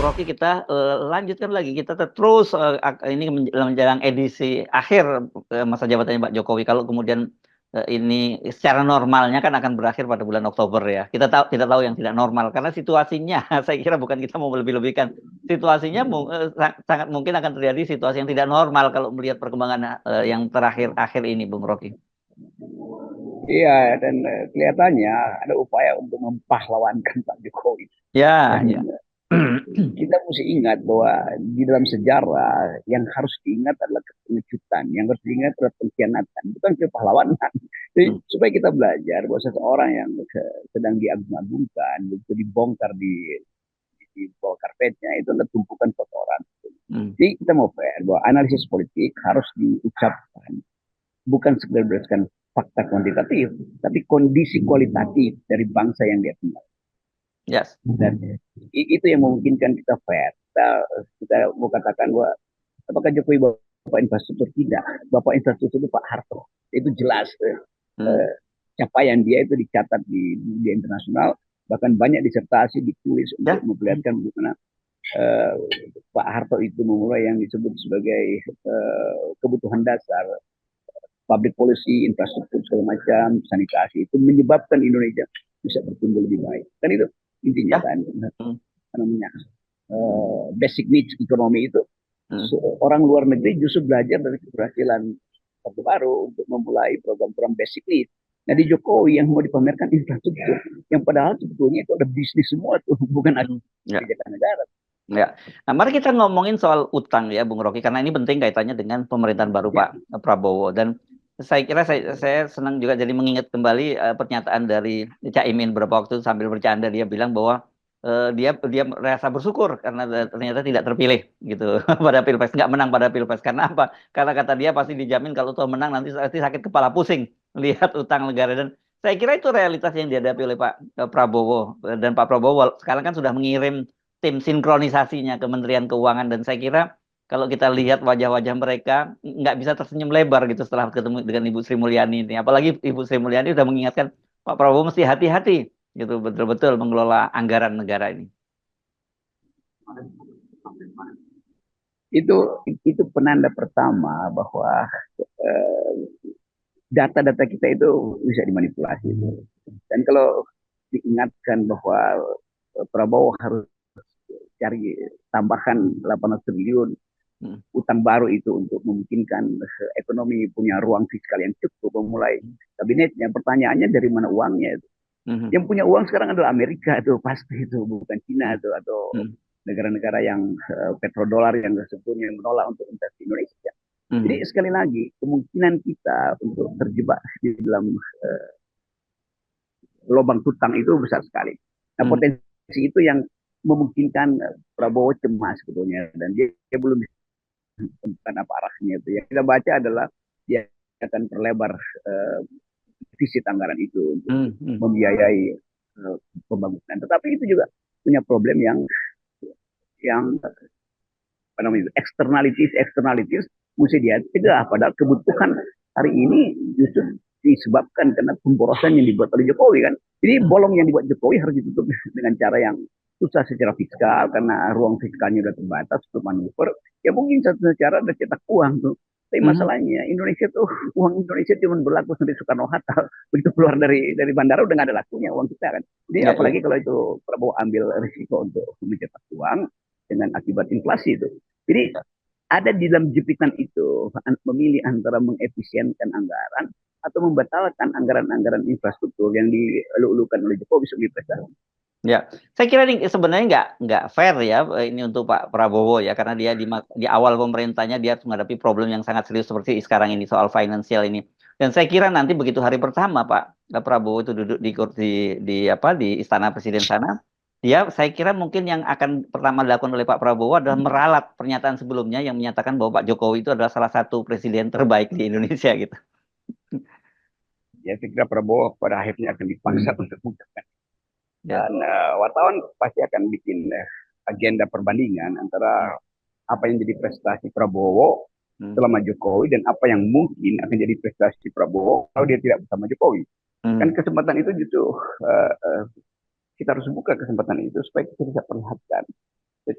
Rocky, kita lanjutkan lagi. Kita terus ini menjelang edisi akhir masa jabatannya Pak Jokowi. Kalau kemudian ini secara normalnya kan akan berakhir pada bulan Oktober ya. Kita tahu yang tidak normal karena situasinya, saya kira bukan kita mau lebih-lebihkan. Situasinya sangat mungkin akan terjadi situasi yang tidak normal kalau melihat perkembangan yang terakhir akhir ini, Bung Rocky. Iya, dan kelihatannya ada upaya untuk mempahlawankan Pak Jokowi. Ya, Dan ya. kita mesti ingat bahwa di dalam sejarah yang harus diingat adalah kepengecutan, yang harus diingat adalah pengkhianatan, bukan kepahlawanan. Jadi, supaya kita belajar bahwa seseorang yang sedang diagung-agungkan, begitu dibongkar di bawah karpetnya, itu adalah tumpukan kotoran. Jadi kita mau fair bahwa analisis politik harus diucapkan bukan sekedar berdasarkan fakta kuantitatif, tapi kondisi kualitatif dari bangsa yang dia tinggal. Yes. Dan itu yang memungkinkan kita fair. Kita mau katakan bahwa apakah Jokowi Bapak infrastruktur? Tidak. Bapak infrastruktur itu Pak Harto. Itu jelas. Capaian dia itu dicatat di dunia internasional. Bahkan banyak disertasi ditulis untuk memperlihatkan bagaimana Pak Harto itu memulai yang disebut sebagai kebutuhan dasar, public policy, infrastruktur segala macam, sanitasi, itu menyebabkan Indonesia bisa bertumbuh lebih baik. Kan itu intinya kan, namanya basic needs ekonomi itu. Orang luar negeri justru belajar dari keberhasilan Orde Baru untuk memulai program-program basic needs. Nah di Jokowi yang mau dipamerkan infrastruktur, yang padahal sebetulnya itu ada bisnis semua tuh, bukan kebijakan negara. Ya, nah mari kita ngomongin soal utang ya, Bung Rocky, karena ini penting kaitannya dengan pemerintahan baru Pak Prabowo. Dan saya kira saya senang juga jadi mengingat kembali pernyataan dari Cak Imin beberapa waktu sambil bercanda, dia bilang bahwa dia merasa bersyukur karena ternyata tidak terpilih gitu pada pilpres, nggak menang pada pilpres. Karena apa? Karena kata dia pasti dijamin kalau tuh menang nanti sakit kepala pusing lihat utang negara. Dan saya kira itu realitas yang dihadapi oleh Pak Prabowo. Dan Pak Prabowo sekarang kan sudah mengirim tim sinkronisasinya Kementerian Keuangan, dan saya kira kalau kita lihat wajah-wajah mereka nggak bisa tersenyum lebar gitu setelah ketemu dengan Ibu Sri Mulyani ini. Apalagi Ibu Sri Mulyani sudah mengingatkan Pak Prabowo mesti hati-hati gitu betul-betul mengelola anggaran negara ini. Itu penanda pertama bahwa data-data kita itu bisa dimanipulasi. Dan kalau diingatkan bahwa Prabowo harus cari tambahan 800 triliun utang baru itu untuk memungkinkan ekonomi punya ruang fiskal yang cukup memulai kabinetnya. Pertanyaannya dari mana uangnya itu? Yang punya uang sekarang adalah Amerika itu pasti, itu bukan Cina itu atau negara-negara yang petrodolar yang sebetulnya menolak untuk investasi Indonesia. Jadi sekali lagi kemungkinan kita untuk terjebak di dalam lubang hutang itu besar sekali. Nah, potensi itu yang memungkinkan Prabowo cemas sebetulnya, dan dia belum bisa menemukan apa arahnya itu. Yang kita baca adalah dia akan perlebar defisit anggaran itu untuk membiayai pembangunan. Tetapi itu juga punya problem yang apa namanya, eksternalitis mesti dia tidak. Padahal kebutuhan hari ini justru disebabkan karena pemborosan yang dibuat oleh Jokowi kan. Jadi bolong yang dibuat Jokowi harus ditutup dengan cara yang susah secara fiskal karena ruang fiskalnya sudah terbatas untuk manuver. Ya mungkin satu cara adalah cetak uang tuh. Tapi masalahnya Indonesia tuh, uang Indonesia cuma berlaku sampai Soekarno Hatta. Begitu keluar dari bandara udah nggak ada lakunya uang kita kan. Jadi apalagi kalau itu Prabowo ambil risiko untuk mencetak uang dengan akibat inflasi itu. Jadi ada di dalam jepitan itu memilih antara mengefisienkan anggaran atau membatalkan anggaran-anggaran infrastruktur yang dielu-elukan oleh Jokowi sebagai prestasi. Ya, saya kira ini sebenarnya nggak fair ya ini untuk Pak Prabowo ya, karena dia di awal pemerintahnya dia harus menghadapi problem yang sangat serius seperti sekarang ini soal finansial ini. Dan saya kira nanti begitu hari pertama Pak Prabowo itu duduk di kursi di Istana Presiden sana, saya kira mungkin yang akan pertama dilakukan oleh Pak Prabowo adalah meralat pernyataan sebelumnya yang menyatakan bahwa Pak Jokowi itu adalah salah satu presiden terbaik di Indonesia gitu. Ya, saya kira Prabowo pada akhirnya akan dipaksa untuk mengucapkan. Dan wartawan pasti akan bikin agenda perbandingan antara apa yang jadi prestasi Prabowo selama Jokowi dan apa yang mungkin akan jadi prestasi Prabowo kalau dia tidak bersama Jokowi. Kan kesempatan itu justru kita harus buka kesempatan itu supaya kita bisa perlihatkan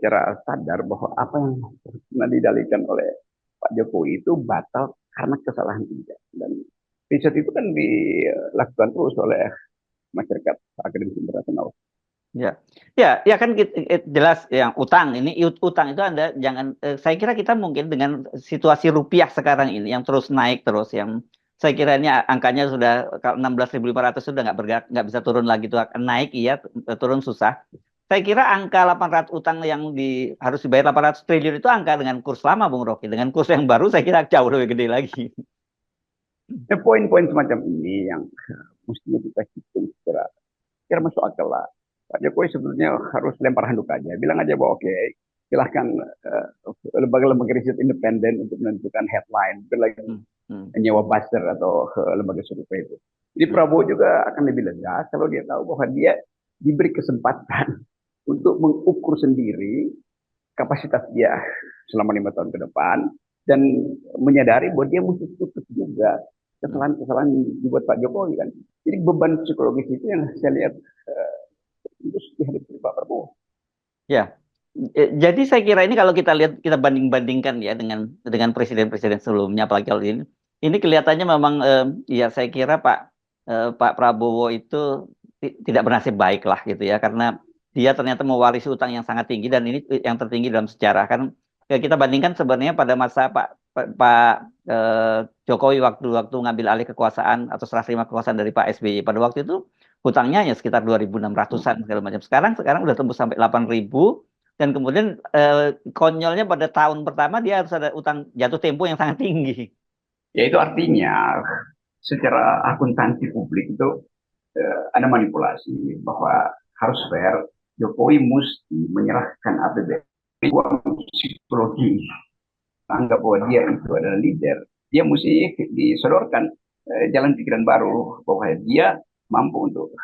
secara sadar bahwa apa yang pernah didalilkan oleh Pak Jokowi itu batal karena kesalahan dia. Dan riset itu kan dilakukan terus oleh masyarakat akademisi internasional. Ya, ya kan jelas yang utang ini utang itu Anda jangan saya kira kita mungkin dengan situasi rupiah sekarang ini yang terus naik terus yang saya kira ini angkanya sudah 16.500 sudah nggak bergerak nggak bisa turun lagi itu akan naik iya turun susah. Saya kira angka 800 utang yang harus dibayar 800 triliun itu angka dengan kurs lama Bung Rocky dengan kurs yang baru saya kira jauh lebih gede lagi. Poin-poin semacam ini yang mestinya kita hitung secara masuk akal lah. Pak Jokowi sebetulnya harus lempar handuk aja. Bilang aja bahwa oke, silahkan lembaga-lembaga riset independen untuk menentukan headline. Bukan lagi nyewa buzzer atau lembaga survei itu. Jadi Prabowo juga akan lebih lega kalau dia tahu bahwa dia diberi kesempatan untuk mengukur sendiri kapasitas dia selama 5 tahun ke depan dan menyadari bahwa dia mesti tutup juga kesalahan-kesalahan yang dibuat Pak Jokowi kan. Jadi beban psikologis itu yang saya lihat itu dihadapi Pak Prabowo. Ya, jadi saya kira ini kalau kita lihat kita banding-bandingkan ya dengan presiden-presiden sebelumnya, apalagi kalau ini kelihatannya memang ya saya kira Pak Prabowo itu tidak bernasib baik lah gitu ya karena dia ternyata mewarisi utang yang sangat tinggi dan ini yang tertinggi dalam sejarah kan kita bandingkan sebenarnya pada masa Jokowi waktu ngambil alih kekuasaan atau serah terima kekuasaan dari Pak SBY pada waktu itu hutangnya ya sekitar 2.600-an segala macam. Sekarang udah tembus sampai 8.000 dan kemudian konyolnya pada tahun pertama dia harus ada utang jatuh tempo yang sangat tinggi. Ya itu artinya secara akuntansi publik itu ada manipulasi bahwa harus fair. Jokowi mesti menyerahkan APBN uang psikologi. Anggap bahwa dia itu adalah leader. Dia mesti disodorkan jalan pikiran baru bahwa dia mampu untuk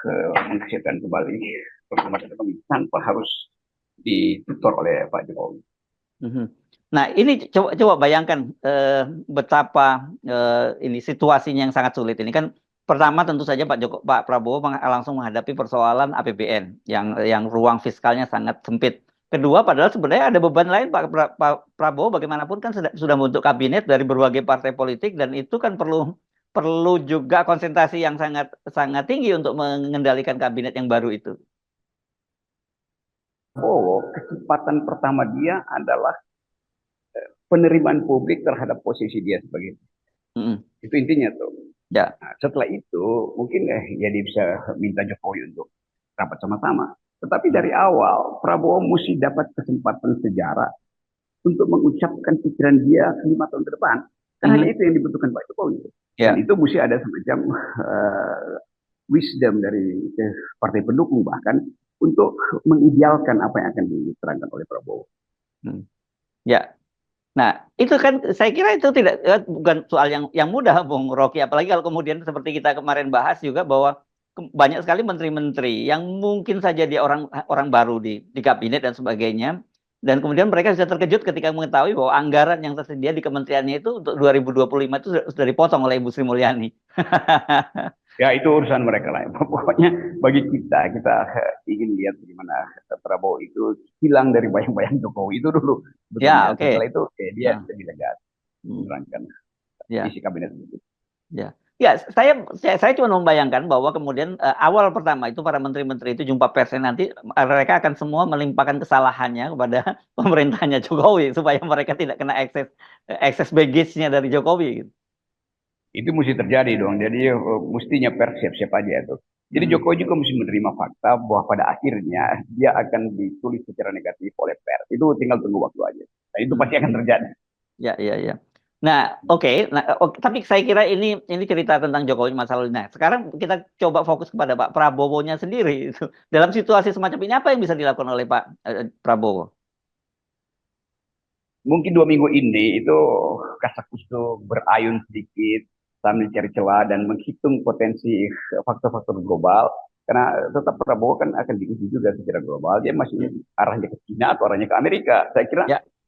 menghasilkan kembali performa ekonomi tanpa harus ditutor oleh Pak Jokowi. Nah ini coba bayangkan betapa ini situasinya yang sangat sulit ini kan pertama tentu saja Pak Prabowo langsung menghadapi persoalan APBN yang ruang fiskalnya sangat sempit. Kedua, padahal sebenarnya ada beban lain Pak Prabowo bagaimanapun kan sudah membentuk kabinet dari berbagai partai politik dan itu kan perlu juga konsentrasi yang sangat sangat tinggi untuk mengendalikan kabinet yang baru itu. Kesempatan pertama dia adalah penerimaan publik terhadap posisi dia sebagai itu intinya tuh. Ya. Nah, setelah itu mungkin ya dia bisa minta Jokowi untuk rapat sama-sama. Tetapi dari awal Prabowo mesti dapat kesempatan sejarah untuk mengucapkan pikiran dia 5 tahun ke depan. Karena itu yang dibutuhkan Pak Jokowi. Dan itu mesti ada semacam wisdom dari partai pendukung bahkan untuk mengidealkan apa yang akan diterangkan oleh Prabowo. Ya. Nah, itu kan saya kira itu bukan soal yang mudah, Bung Rocky. Apalagi kalau kemudian seperti kita kemarin bahas juga bahwa banyak sekali menteri-menteri yang mungkin saja dia orang baru di kabinet dan sebagainya. Dan kemudian mereka bisa terkejut ketika mengetahui bahwa anggaran yang tersedia di kementeriannya itu untuk 2025 itu sudah dipotong oleh Ibu Sri Mulyani. Ya itu urusan mereka lah. Pokoknya bagi kita ingin lihat bagaimana Prabowo itu hilang dari bayang-bayang Jokowi itu dulu. Ya, oke. Setelah itu dia lebih lega menerangkan isi kabinet itu. Ya. Ya, saya cuma membayangkan bahwa kemudian awal pertama itu para menteri-menteri itu jumpa persnya nanti mereka akan semua melimpahkan kesalahannya kepada pemerintahnya Jokowi supaya mereka tidak kena ekses baggage-nya dari Jokowi gitu. Itu mesti terjadi dong. Jadi mestinya pers siap-siap aja itu. Jadi Jokowi juga mesti menerima fakta bahwa pada akhirnya dia akan ditulis secara negatif oleh pers. Itu tinggal tunggu waktu aja. Nah, itu pasti akan terjadi. Ya. Nah, oke. Nah, tapi saya kira ini cerita tentang Jokowi masa lalu. Nah, sekarang kita coba fokus kepada Pak Prabowo-nya sendiri. Dalam situasi semacam ini apa yang bisa dilakukan oleh Pak Prabowo? Mungkin 2 minggu ini itu kasakusuk berayun sedikit sambil cari celah dan menghitung potensi faktor-faktor global. Karena tetap Prabowo kan akan diuji juga secara global. Dia masih arahnya ke China atau arahnya ke Amerika. Saya kira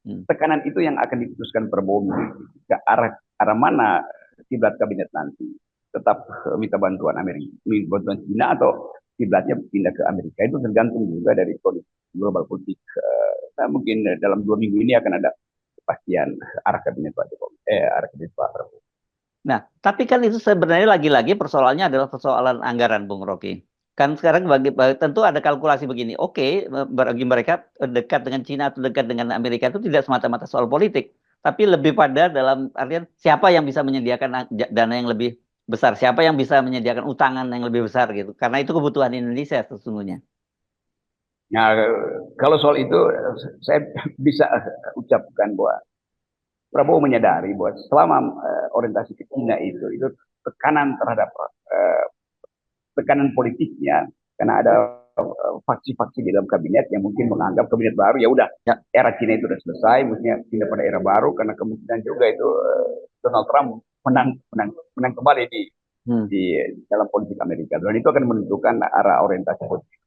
tekanan itu yang akan diputuskan Prabowo ke arah mana kiblat kabinet nanti. Tetap minta bantuan Amerika, bantuan China atau kiblatnya pindah ke Amerika itu tergantung juga dari kondisi global politik. Nah, mungkin dalam 2 minggu ini akan ada kepastian arah kabinet Pak Jokowi, arah kabinet Pak Prabowo. Nah, tapi kan itu sebenarnya lagi-lagi persoalannya adalah persoalan anggaran, Bung Rocky. Kan sekarang tentu ada kalkulasi begini. Oke, bagi mereka dekat dengan Cina atau dekat dengan Amerika itu tidak semata-mata soal politik, tapi lebih pada dalam artian siapa yang bisa menyediakan dana yang lebih besar, siapa yang bisa menyediakan utangan yang lebih besar gitu. Karena itu kebutuhan Indonesia sesungguhnya. Nah, kalau soal itu saya bisa ucapkan bahwa Prabowo menyadari bahwa selama orientasi ke Cina itu tekanan terhadap tekanan politiknya karena ada faksi-faksi di dalam kabinet yang mungkin menganggap kabinet baru ya udah Ya. era Cina itu sudah selesai, mestinya pindah pada era baru karena kemungkinan juga itu Donald Trump menang kembali di dalam politik Amerika dan itu akan menentukan arah orientasi politik.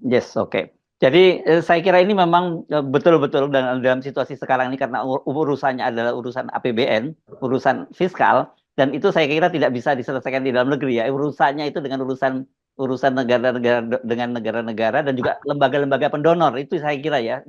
Yes, oke. Jadi saya kira ini memang betul-betul dalam situasi sekarang ini karena urusannya adalah urusan APBN, urusan fiskal, dan itu saya kira tidak bisa diselesaikan di dalam negeri ya. Urusannya itu dengan urusan negara-negara dengan negara-negara dan juga lembaga-lembaga pendonor itu saya kira ya.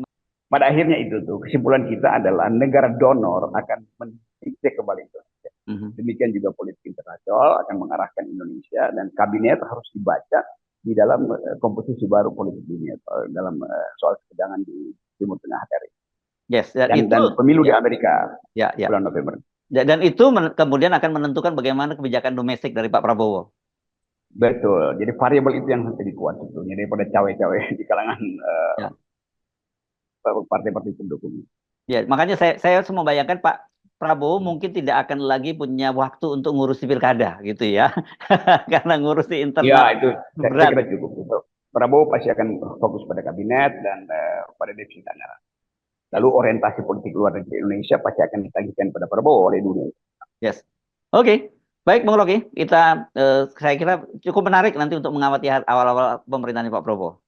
Pada akhirnya itu tuh kesimpulan kita adalah negara donor akan mendikte kembali Indonesia. Demikian juga politik internasional akan mengarahkan Indonesia dan kabinet harus dibaca di dalam komposisi baru politik dunia dalam soal ketegangan di Timur Tengah hari. Yes, dan pemilu di Amerika bulan November. Dan itu kemudian akan menentukan bagaimana kebijakan domestik dari Pak Prabowo. Betul. Jadi variabel itu yang jadi kuat sebetulnya daripada cawe-cawe di kalangan partai-partai pendukung. Ya, makanya saya semua bayangkan Pak Prabowo mungkin tidak akan lagi punya waktu untuk ngurusi pilkada gitu ya. Karena ngurusi internal. Ya, itu saya kira cukup. Prabowo pasti akan fokus pada kabinet dan pada defisit anggaran. Lalu orientasi politik luar negeri Indonesia pasti akan ditagihkan pada Prabowo oleh dunia. Yes. Oke. Baik, Bung Rocky. Saya kira cukup menarik nanti untuk mengamati awal-awal pemerintahan Pak Prabowo.